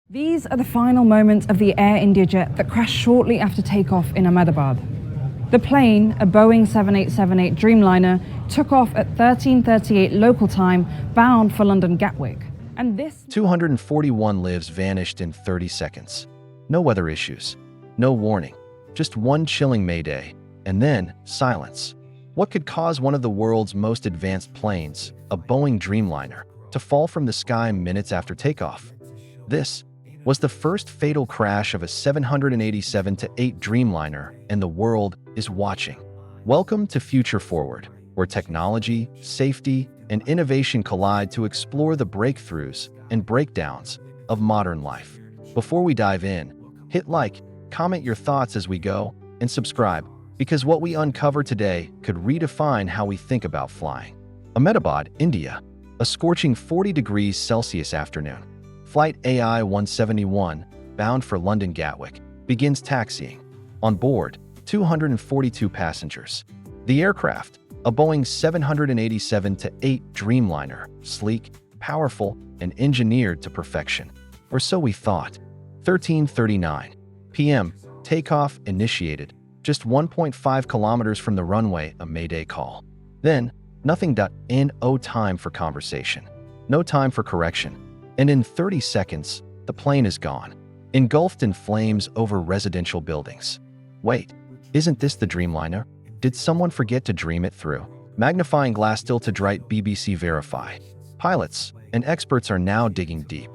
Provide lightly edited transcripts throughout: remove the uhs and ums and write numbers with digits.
These are the final moments of the Air India jet that crashed shortly after takeoff in Ahmedabad. The plane, a Boeing 7878 Dreamliner, took off at 13:38 local time, bound for London Gatwick. And this 241 lives vanished in 30 seconds. No weather issues, no warning, just one chilling mayday, and then silence. What could cause one of the world's most advanced planes, a Boeing Dreamliner, to fall from the sky minutes after takeoff? This was the first fatal crash of a 787-8 Dreamliner, and the world is watching. Welcome to Future Forward, where technology, safety, and innovation collide to explore the breakthroughs and breakdowns of modern life. Before we dive in, hit like, comment your thoughts as we go, and subscribe, because what we uncover today could redefine how we think about flying. Ahmedabad, India, a scorching 40 degrees Celsius afternoon. Flight AI171, bound for London Gatwick, begins taxiing. On board, 242 passengers. The aircraft, a Boeing 787-8 Dreamliner, sleek, powerful, and engineered to perfection. Or so we thought. 13:39 p.m., takeoff initiated, just 1.5 kilometers from the runway, a mayday call. Then, nothing. No time for conversation. No time for correction. And in 30 seconds, the plane is gone, engulfed in flames over residential buildings. Wait, isn't this the Dreamliner? Did someone forget to dream it through? Magnifying glass still to Drite BBC verify. Pilots and experts are now digging deep,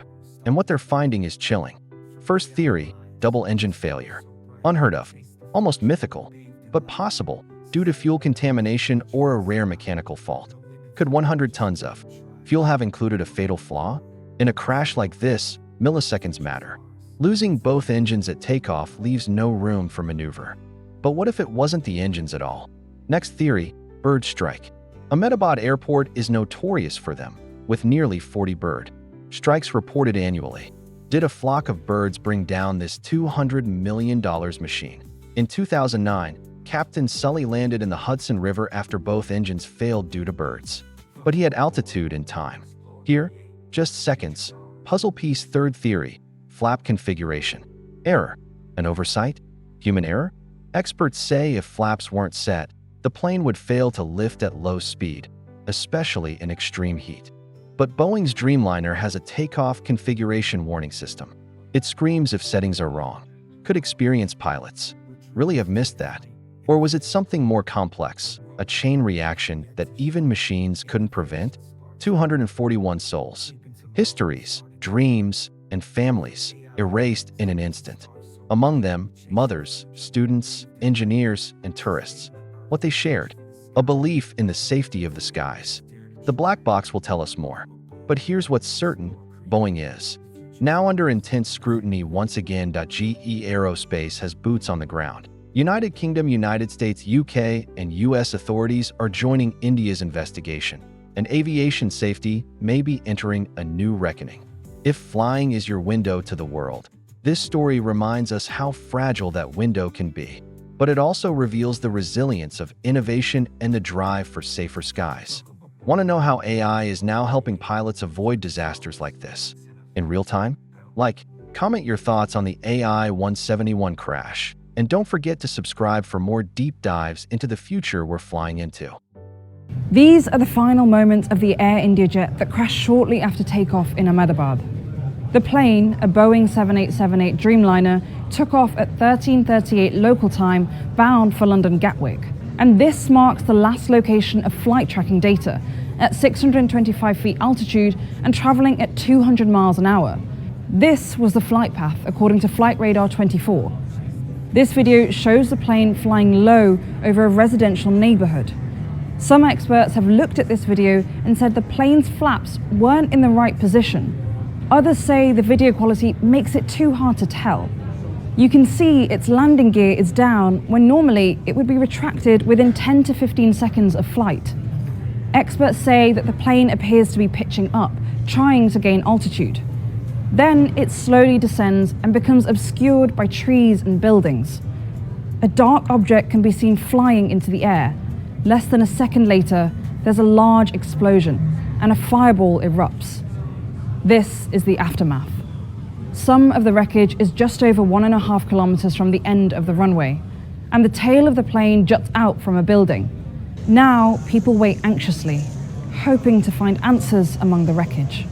and what they're finding is chilling. First theory, double engine failure. Unheard of, almost mythical, but possible due to fuel contamination or a rare mechanical fault. Could 100 tons of fuel have included a fatal flaw? In a crash like this, milliseconds matter. Losing both engines at takeoff leaves no room for maneuver. But what if it wasn't the engines at all? Next theory, bird strike. Ahmedabad Airport is notorious for them, with nearly 40 bird strikes reported annually. Did a flock of birds bring down this $200 million machine? In 2009, Captain Sully landed in the Hudson River after both engines failed due to birds. But he had altitude and time. Here, just seconds. Puzzle piece. Third theory, flap configuration. Error. An oversight? Human error? Experts say if flaps weren't set, the plane would fail to lift at low speed, especially in extreme heat. But Boeing's Dreamliner has a takeoff configuration warning system. It screams if settings are wrong. Could experienced pilots really have missed that? Or was it something more complex, a chain reaction that even machines couldn't prevent? 241 souls, histories, dreams, and families erased in an instant. Among them, mothers, students, engineers, and tourists. What they shared? A belief in the safety of the skies. The black box will tell us more. But here's what's certain, Boeing is now under intense scrutiny once again. GE Aerospace has boots on the ground. United Kingdom, United States, UK, and US authorities are joining India's investigation, and aviation safety may be entering a new reckoning. If flying is your window to the world, this story reminds us how fragile that window can be. But it also reveals the resilience of innovation and the drive for safer skies. Want to know how AI is now helping pilots avoid disasters like this in real time? Like, comment your thoughts on the AI171 crash, and don't forget to subscribe for more deep dives into the future we're flying into. These are the final moments of the Air India jet that crashed shortly after takeoff in Ahmedabad. The plane, a Boeing 7878 Dreamliner, took off at 13:38 local time, bound for London Gatwick. And this marks the last location of flight tracking data at 625 feet altitude and traveling at 200 miles an hour. This was the flight path according to Flight Radar 24. This video shows the plane flying low over a residential neighborhood. Some experts have looked at this video and said the plane's flaps weren't in the right position. Others say the video quality makes it too hard to tell. You can see its landing gear is down when normally it would be retracted within 10 to 15 seconds of flight. Experts say that the plane appears to be pitching up, trying to gain altitude. Then it slowly descends and becomes obscured by trees and buildings. A dark object can be seen flying into the air. Less than a second later, there's a large explosion and a fireball erupts. This is the aftermath. Some of the wreckage is just over 1.5 kilometers from the end of the runway, and the tail of the plane juts out from a building. Now, people wait anxiously, hoping to find answers among the wreckage.